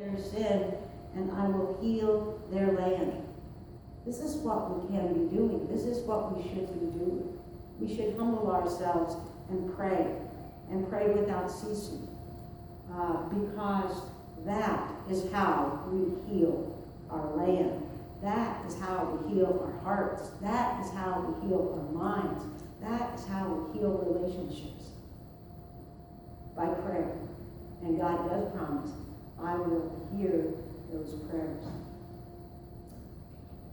their sin, and I will heal their land. This is what we can be doing. This is what we should be doing. We should humble ourselves and pray without ceasing, because that is how we heal our land. That is how we heal our hearts. That is how we heal our minds. That is how we heal relationships. By prayer. And God does promise, I will hear those prayers.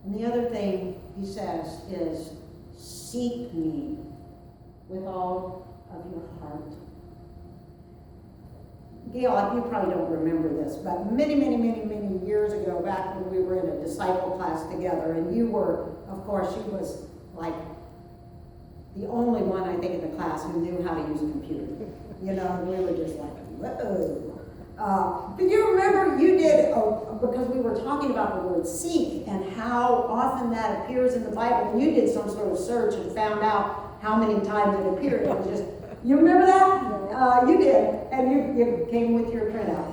And the other thing he says is, seek me with all of your heart. Gail, you probably don't remember this, but many years ago, back when we were in a disciple class together, and you were, of course, she was like the only one, I think, in the class who knew how to use a computer. You know, and we were just like, whoa. But you remember you did, because we were talking about the word seek and how often that appears in the Bible. And you did some sort of search and found out how many times it appeared. It was just, you remember that? You did, and you came with your printout.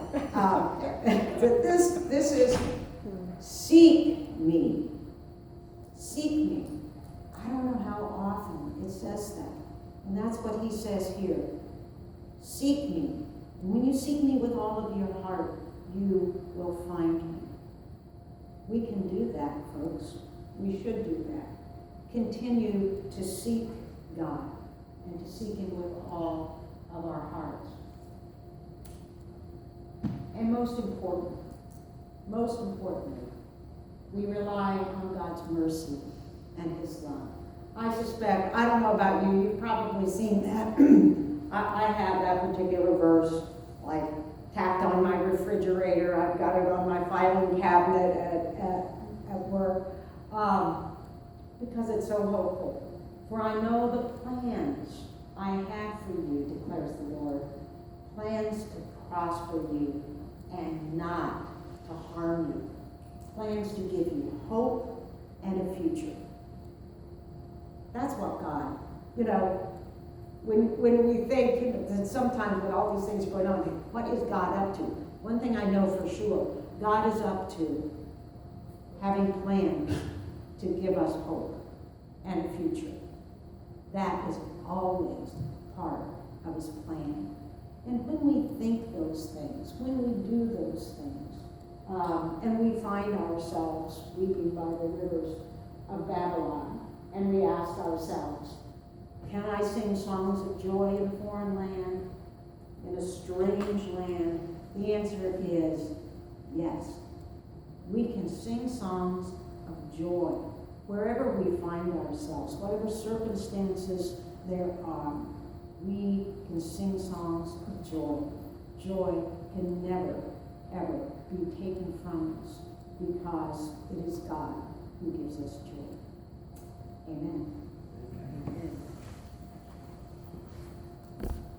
But this is seek me. Seek me. I don't know how often it says that. And that's what he says here. Seek me. And when you seek me with all of your heart, you will find me. We can do that, folks. We should do that. Continue to seek God and to seek him with all of our hearts. And most importantly, we rely on God's mercy and his love. I suspect, I don't know about you, you've probably seen that. I have that particular verse, like, tacked on my refrigerator. I've got it on my filing cabinet at work, because it's so hopeful. For I know the plans I have for you, declares the Lord, plans to prosper you and not to harm you, plans to give you hope and a future. That's what God, you know, when we think, you know, that sometimes with all these things going on, what is God up to? One thing I know for sure, God is up to having plans to give us hope and a future. That is always part of his plan. And when we think those things, when we do those things, and we find ourselves weeping by the rivers of Babylon, and we ask ourselves, can I sing songs of joy in a foreign land, in a strange land? The answer is yes. We can sing songs of joy wherever we find ourselves, whatever circumstances there are. We can sing songs of joy. Joy can never, ever be taken from us, because it is God who gives us joy. Amen.